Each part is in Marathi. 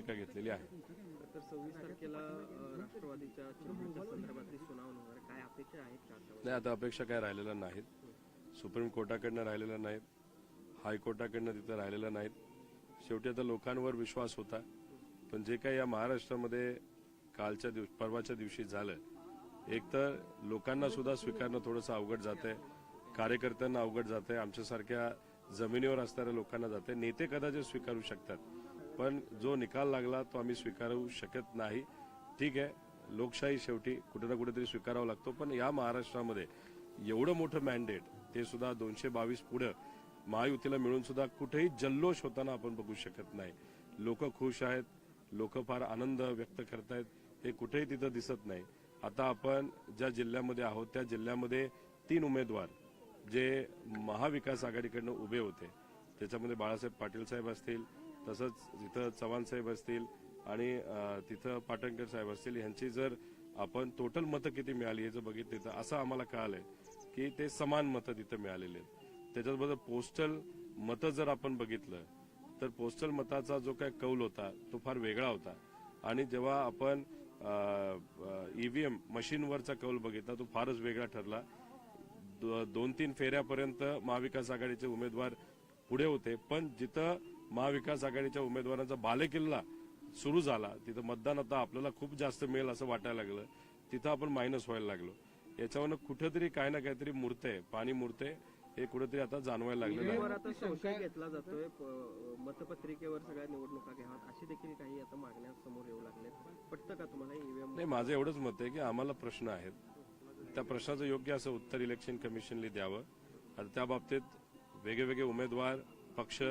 भूमिका घेतलेली आहे. तर 26 तारखेला राष्ट्रवादीच्या चिन्हाच्या संदर्भातली सुनावणी होणार, काय अपेक्षा आहेत का? नाही, आता अपेक्षा काय राहिलेल्या नाहीत. सुप्रीम कोर्टाकडनं राहिलेल्या नाहीत, हायकोर्टाकडनं तिथं राहिलेल्या नाहीत. शेवटी आता लोकांवर विश्वास होता, पण जे काही या महाराष्ट्रामध्ये परवाच्या दिवशी झालं, एक तर लोकांना सुद्धा स्वीकारणं थोडंसं अवघड जातंय, कार्यकर्त्यांना अवघड जातंय, आमच्यासारख्या जमिनीवर असणाऱ्या लोकांना जाते. नेते कदाचित स्वीकारू शकतात, पण जो निकाल लागला तो आम्ही स्वीकारू शकत नाही. ठीक आहे, लोकशाही शेवटी कुठे ना कुठेतरी स्वीकारावं लागतो, पण या महाराष्ट्रामध्ये एवढं मोठं मॅन्डेट, ते सुद्धा 222 पुढं महायुतीला मिळून सुद्धा कुठेही जल्लोष होताना आपण बघू शकत नाही. लोक खुश आहेत, लोक फार आनंद व्यक्त करतायत, हे कुठेही तिथं दिसत नाही. आता आपण ज्या जिल्ह्यामध्ये आहोत त्या जिल्ह्यामध्ये 3 उमेदवार जे महाविकास आघाडीकडनं उभे होते, त्याच्यामध्ये बाळासाहेब पाटील साहेब असतील, तसंच तिथं चव्हाण साहेब असतील आणि तिथं पाटणकर साहेब असतील, यांची जर आपण टोटल मतं किती मिळाली हे जर बघितले तर असं आम्हाला कळालंय की ते समान मतं तिथं मिळालेले आहेत. त्याच्याबरोबर पोस्टल मतं जर आपण बघितलं तर पोस्टल मताचा जो काय कौल होता तो फार वेगळा होता, आणि जेव्हा आपण ईव्हीएम मशीनवरचा कौल बघितला तो फारच वेगळा ठरला. 2-3 फेऱ्यापर्यंत महाविकास आघाडीचे उमेदवार पुढे होते, पण जिथं महाविकास आघाडीच्या उमेदवारांचा बालेकिल्ला सुरू झाला तिथं मतदान आता आपल्याला खूप जास्त मिळेल असं वाटायला लागलं, तिथं आपण मायनस व्हायला लागलो. याच्यावरनं कुठेतरी काय ना काहीतरी मुरते, पाणी मुरते, हे कुठेतरी आता जाणवायला लागलेलं आहे. आता संशय घेतला जातोय, मतपत्रिकेवर सगळ्या निवडणुका घ्याव्यात अशी देखील काही आता मागण्या समोर येऊ लागल्या. पटतं का तुम्हाला ईव्हीएम? नाही, माझं एवढंच मत आहे की आम्हाला प्रश्न आहेत, त्या प्रश्नाचं योग्य असं उत्तर इलेक्शन कमिशनने द्यावं. आता त्या बाबतीत वेगवेगळे उमेदवार पक्ष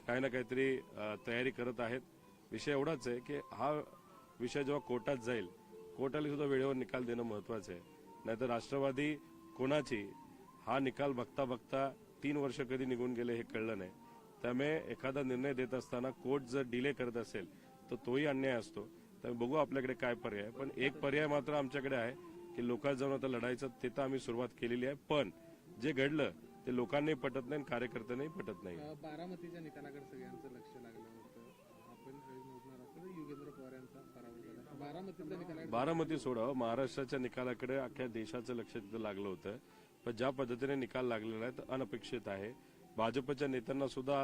काही ना काहीतरी तयारी करत आहेत. विषय एवढाच आहे की हा विषय जेव्हा कोर्टात जाईल, कोर्टाला सुद्धा वेळेवर निकाल देणं महत्वाचं आहे. नाहीतर राष्ट्रवादी कोणाची हा निकाल बघता बघता 3 वर्ष कधी निघून गेले हे कळलं नाही. त्यामुळे एखादा निर्णय देत असताना कोर्ट जर डिले करत असेल तर तोही अन्याय असतो. त्यामुळे बघू आपल्याकडे काय पर्याय, पण एक पर्याय मात्र आमच्याकडे आहे की लोकांना जाऊन आता लढायचं, ते तर आम्ही सुरुवात केलेली आहे. पण जे घडलं ते लोकांनाही पटत नाही, कार्यकर्त्यांनाही पटत नाही. बारामतीच्या निकालाकडे सगळ्यांचं लक्ष लागलं होतं. आपण मोजणार असतो युगेंद्र पवार यांचा पराभव झाला. बारामतीचा निकाल, बारामती सोडा, महाराष्ट्राच्या निकालाकडे अख्ख्या देशाचं लक्ष तिथं लागलं होतं. पण ज्या पद्धतीने निकाल लागलेला आहे तो अनपेक्षित आहे. भाजपच्या नेत्यांना सुद्धा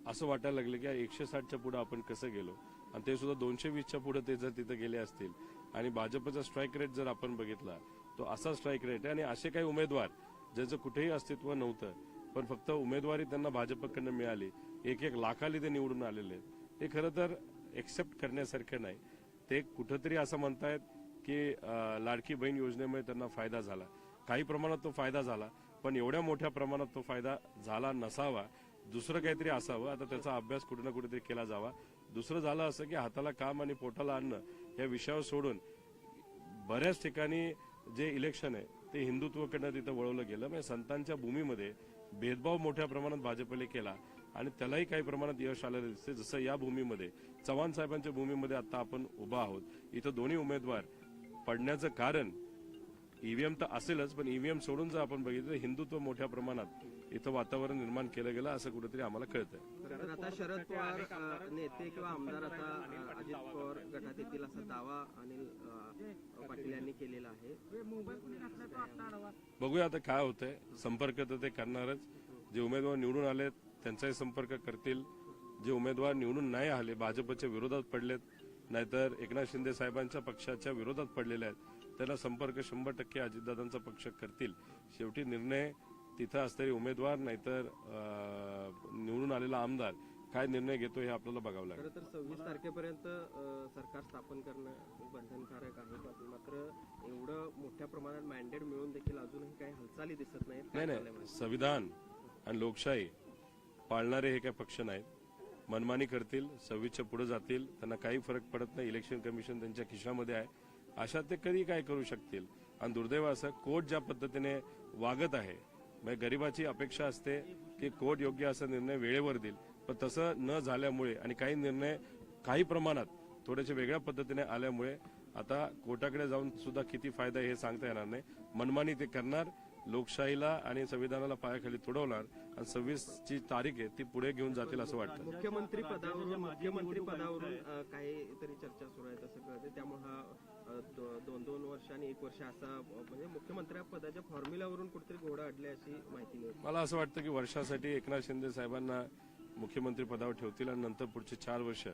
असं वाटायला लागलं की 160च्या पुढे आपण कसं गेलो, आणि ते सुद्धा 220च्या पुढे ते जर तिथे गेले असतील. आणि भाजपचा स्ट्राईक रेट जर आपण बघितला तो असा स्ट्राईक रेट आहे, आणि असे काही उमेदवार ज्याचं कुठेही अस्तित्व नव्हतं, पण फक्त उमेदवारी त्यांना भाजपकडनं मिळाली, 1-1 लाखाली ते निवडून आलेले आहेत. हे खरं तर एक्सेप्ट करण्यासारखं नाही. ते कुठंतरी असं म्हणतायत की लाडकी बहीण योजनेमुळे त्यांना फायदा झाला. काही प्रमाणात तो फायदा झाला, पण एवढ्या मोठ्या प्रमाणात तो फायदा झाला नसावा, दुसरं काहीतरी असावं. आता त्याचा अभ्यास कुठे ना कुठेतरी केला जावा. दुसरं झालं असं की हाताला काम आणि पोटाला अन्न या विषयावर सोडून बऱ्याच ठिकाणी जे इलेक्शन आहे ते हिंदुत्वाकडनं तिथं वळवलं गेलं. म्हणजे संतांच्या भूमीमध्ये भेदभाव मोठ्या प्रमाणात भाजपने केला आणि त्यालाही काही प्रमाणात यश आलेलं दिसते. जसं या भूमीमध्ये चव्हाण साहेबांच्या भूमीमध्ये आता आपण उभा आहोत, इथं दोन्ही उमेदवार पडण्याचं कारण ईव्हीएम तर असेलच, पण ईव्हीएम सोडून जर आपण बघितलं हिंदुत्व मोठ्या प्रमाणात इथं वातावरण निर्माण केलं गेलं असं कुठेतरी आम्हाला कळतंय. आता शरद पवार नेते किंवा आमदार आता अजित पवार गटात येतील असा दावा अनिल पाटील यांनी केलेला आहे. बघूया आता काय होतंय. संपर्क तर ते करणारच. जे उमेदवार निवडून आलेत त्यांचाही संपर्क करतील. जे उमेदवार निवडून नाही आले, भाजपच्या विरोधात पडलेत, नाहीतर एकनाथ शिंदे साहेबांच्या पक्षाच्या विरोधात पडलेले आहेत, त्यांना संपर्क 100% अजितदादांचा पक्ष करतील. शेवटी निर्णय तिथं असणारे उमेदवार नाहीतर निवडून आलेला आमदार काय निर्णय घेतो हे आपल्याला बघावं लागेल. खरं तर 26 तारखेपर्यंत सरकार स्थापन करणं बंधनकारक आहे, मात्र एवढं मोठ्या प्रमाणात मॅन्डेट मिळून देखील अजूनही काही हालचाली दिसत नाहीत. नाही, संविधान आणि लोकशाही पाळणारे हे काही पक्ष नाहीत. मनमानी करतील, 26च्या पुढे जातील, त्यांना काही फरक पडत नाही. इलेक्शन कमिशन त्यांच्या खिशामध्ये आहे, अशा ते कधी काय करू शकतील. आणि दुर्दैव असं कोर्ट ज्या पद्धतीने वागत आहे, म्हणजे गरिबाची अपेक्षा असते की कोर्ट योग्य असा निर्णय वेळेवर देईल, पण तसं न झाल्यामुळे आणि काही निर्णय काही प्रमाणात थोडेसे वेगळ्या पद्धतीने आल्यामुळे आता कोर्टाकडे जाऊन सुद्धा किती फायदा हे सांगता येणार नाही. मनमानी ते करणार, लोकशाहीला आणि संविधानाला पायाखाली तुडवणार, आणि 26ची तारीख आहे ती पुढे घेऊन जातील असं वाटतं. मुख्यमंत्री पदावरून तरी चर्चा सुरू आहेत असं कळते. त्यामुळे हा 2 वर्ष आणि 1 वर्ष असा म्हणजे मुख्यमंत्री पदाच्या फॉर्म्युल्यावरून कुठेतरी घोडा अडले अशी माहिती मिळते. मला असं वाटतं की वर्षासाठी एकनाथ शिंदे साहेबांना मुख्यमंत्री पदावर ठेवतील आणि नंतर पुढचे 4 वर्ष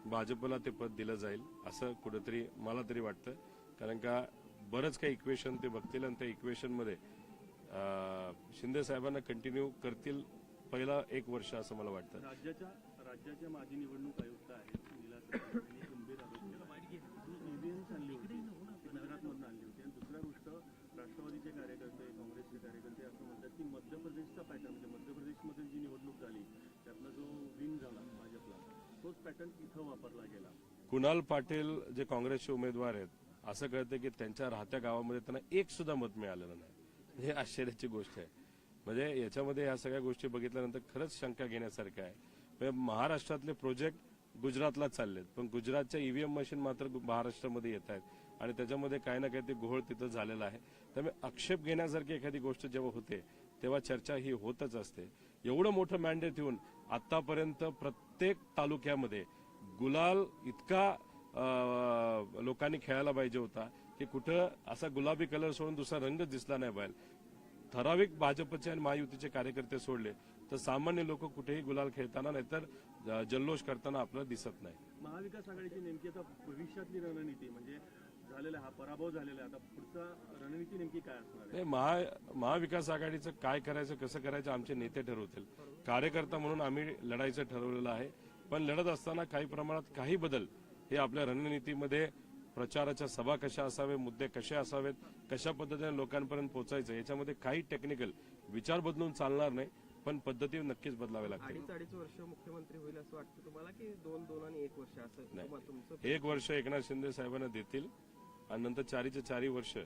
भाजपला ते पद दिलं जाईल असं कुठेतरी मला तरी वाटतं. कारण का बरंच काही इक्वेशन ते बघतील आणि त्या इक्वेशनमध्ये शिंदे साहेबांना कंटिन्यू करतील पहिला 1 वर्ष असं मला वाटतं. राज्याच्या माजी निवडणूक आयुक्त आहेत नीला सत्यार्थी यांनी गंभीर आरोप केला की ईव्हीएम्स आणली होती गुजरातमधून आणली होती. आणि दुसऱ्या गोष्ट राष्ट्रवादीचे कार्यकर्ते काँग्रेसचे कार्यकर्ते असं म्हणतात की मध्य प्रदेशचा पॅटर्न म्हणजे मध्य प्रदेशमध्ये जी निवडणूक झाली त्यातला जो विन झाला भाजपला तोच पॅटर्न इथं वापरला गेला. कुणाल पाटील जे काँग्रेसचे उमेदवार आहेत असं कळतं की त्यांच्या राहत्या गावामध्ये त्यांना एक सुद्धा मत मिळालेलं नाही. हे आश्चर्याची गोष्ट आहे. म्हणजे याच्यामध्ये या सगळ्या गोष्टी बघितल्यानंतर खरंच शंका घेण्यासारखं आहे. म्हणजे महाराष्ट्रातले प्रोजेक्ट गुजरातला चाललेत पण गुजरातच्या ईव्हीएम मशीन मात्र महाराष्ट्रामध्ये येत आहेत आणि त्याच्यामध्ये काही ना काही ते घोळ तिथं झालेला आहे. त्यामुळे आक्षेप घेण्यासारखी एखादी गोष्ट जेव्हा होते तेव्हा चर्चा ही होतच असते. एवढं मोठं मॅन्डेट येऊन आतापर्यंत प्रत्येक तालुक्यामध्ये गुलाल इतका लोकांनी खेळायला पाहिजे होता की कुठं असा गुलाबी कलर सोडून दुसरा रंगच दिसला नाही बाहेर. ठराविक भाजपचे आणि महायुतीचे कार्यकर्ते सोडले तर सामान्य लोक कुठेही गुलाल खेळताना नाहीतर जल्लोष करताना आपल्याला दिसत नाही. महाविकास आघाडीची नेमकी आता भविष्यातली रणनीती म्हणजे झालेला हा पराभव झालेला आता पुढचा रणनीती नेमकी काय असणार आहे? महाविकास आघाडीचं काय करायचं कसं करायचं आमचे नेते ठरवतील. कार्यकर्ता म्हणून आम्ही लढायचं ठरवलेलं आहे. पण लढत असताना काही प्रमाणात काही बदल हे आपल्या रणनीतीमध्ये प्रचाराच्या सभा कशा असावे मुद्दे कसे असावेत कशा पद्धतीने लोकांपर्यंत पोहोचायचं याच्यामध्ये काही टेक्निकल विचार बदलून चालणार नाही पण पद्धती नक्कीच बदलाव्या लागतील. 2.5 वर्ष मुख्यमंत्री होईल असं वाटतं तुम्हाला की 2 आणि 1 वर्ष असं तुमचं? 1 वर्ष एकनाथ शिंदे साहेबांना देतील आणि नंतर 4चे 4 वर्ष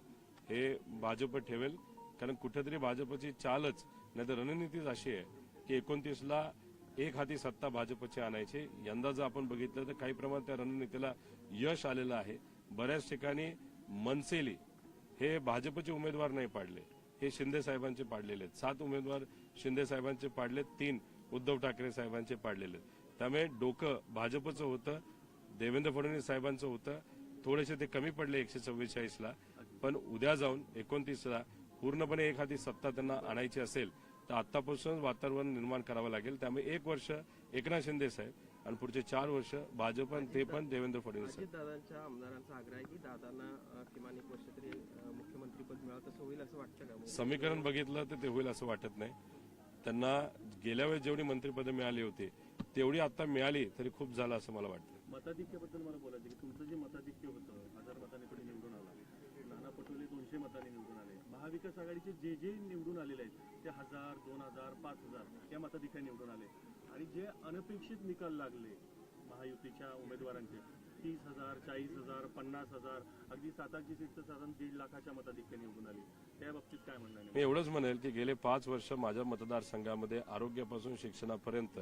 हे भाजप ठेवेल. कारण कुठेतरी भाजपची चालच नाही तर रणनीतीच अशी आहे की 29ला एक हाती सत्ता भाजपची आणायची. यंदा जर आपण बघितलं तर काही प्रमाणात त्या रणनीतीला यश आलेलं आहे. बऱ्याच ठिकाणी मनसेली हे भाजपचे उमेदवार नाही पाडले हे शिंदे साहेबांचे पाडलेले आहेत. 7 उमेदवार शिंदे साहेबांचे पाडलेत 3 उद्धव ठाकरे साहेबांचे पाडलेले आहेत. त्यामुळे डोकं भाजपचं होतं देवेंद्र फडणवीस साहेबांचं होतं थोडेसे ते कमी पडले 144ला. पण उद्या जाऊन 29ला पूर्णपणे एक हाती सत्ता त्यांना आणायची असेल तर आतापासूनच वातावरण निर्माण करावं लागेल. त्यामुळे 1 वर्ष एकनाथ शिंदे साहेब आणि पुढचे 4 वर्ष भाजप आणि ते पण देवेंद्र फडणवीस साहेब. दादांच्या आमदारांचा आग्रह आहे की दादांना किमान 1 वर्ष तरी मुख्यमंत्रीपद मिळावं तसं होईल असं वाटतं का? समीकरण बघितलं तर ते होईल असं वाटत नाही. त्यांना गेल्या वेळेस जेवढी मंत्रिपदं मिळाली होती तेवढी आता मिळाली तरी खूप झालं असं मला वाटतं. मताधिक्याबद्दल मला बोलायचं की तुमचं जे मताधिक्य होतं 1000 मतांनी तुम्ही निवडून आला. नाना पटोले 200 मतांनी निवडून आले. महाविकास आघाडीचे जे निवडून आलेले आहेत ते 1000 2000 5000 या मताधिक्या निवडून आले. आणि जे अनपेक्षित निकाल लागले महायुतीच्या उमेदवारांचे 30,000 40,000 50,000 अगदी 7ची सीट तर साधारण 1.5 लाखाच्या मताधिक्य निवडून आली. त्या बाबतीत काय म्हणणं आहे? मी एवढंच म्हणेल की गेले 5 वर्ष माझ्या मतदारसंघामध्ये आरोग्यापासून शिक्षणापर्यंत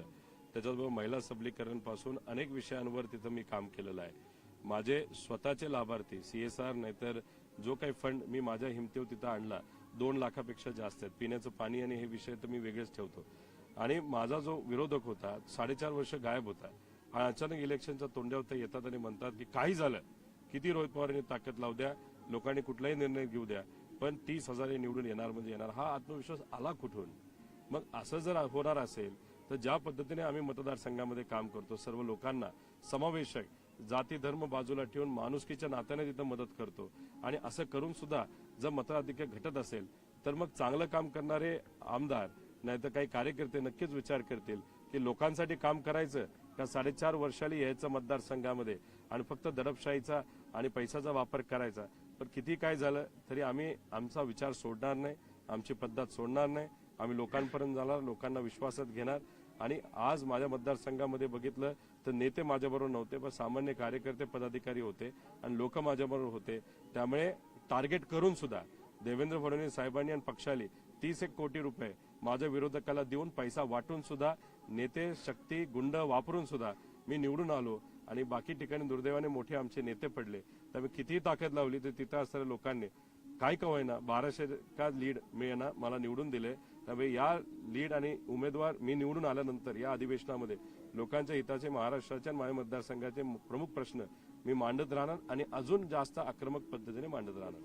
त्याच्याबरोबर महिला सबलीकरणपासून अनेक विषयांवर तिथं मी काम केलेलं आहे. माझे स्वतःचे लाभार्थी CSR नाहीतर जो काही फंड मी माझ्या हिमतीवर तिथं आणला 2 लाखापेक्षा जास्त आहेत. पिण्याचं पाणी आणि हे विषय तर मी वेगळेच ठेवतो. आणि माझा जो विरोधक होता 4.5 वर्ष गायब होता आणि अचानक इलेक्शनच्या तोंडावर ते येतात आणि म्हणतात की काही झालं किती रोहित पवारांनी ताकद लावू द्या लोकांनी कुठलाही निर्णय घेऊ द्या पण 30,000 निवडून येणार म्हणजे येणार. हा आत्मविश्वास आला कुठून? मग असं जर होणार असेल तर ज्या पद्धतीने आम्ही मतदारसंघामध्ये काम करतो सर्व लोकांना समावेशक जाती धर्म बाजूला ठेवून माणुसकीच्या नात्याने तिथं मदत करतो आणि असं करून सुद्धा जर मताधिक्य घटत असेल तर मग चांगलं काम करणारे आमदार नाहीतर काही कार्यकर्ते नक्कीच विचार करतील की लोकांसाठी काम करायचं का 4.5 वर्षाला यायचं मतदारसंघामध्ये आणि फक्त दडपशाहीचा आणि पैशाचा वापर करायचा. पण किती काय झालं तरी आम्ही आमचा विचार सोडणार नाही आमची पद्धत सोडणार नाही. आम्ही लोकांपर्यंत जाणार लोकांना विश्वासात घेणार. आणि आज माझ्या मतदारसंघामध्ये बघितलं तर नेते माझ्याबरोबर नव्हते पण सामान्य कार्यकर्ते पदाधिकारी होते आणि लोक माझ्याबरोबर होते. त्यामुळे टार्गेट करून सुद्धा देवेंद्र फडणवीस साहेबांनी आणि पक्षाने 30 कोटी रुपये माझ्या विरोधकाला देऊन पैसा वाटून सुद्धा नेते शक्ती गुंड वापरून सुद्धा मी निवडून आलो आणि बाकी ठिकाणी दुर्दैवाने मोठे आमचे नेते पडले. त्यामुळे कितीही ताकद लावली तर तिथं असणाऱ्या लोकांनी काय का होईना 1200 का लीड मिळेना मला निवडून दिले. त्यामुळे या लीड आणि उमेदवार मी निवडून आल्यानंतर या अधिवेशनामध्ये लोकांच्या हिताचे महाराष्ट्राच्या आणि माझ्या मतदारसंघाचे प्रमुख प्रश्न मी मांडत राहणार आणि अजून जास्त आक्रमक पद्धतीने मांडत राहणार.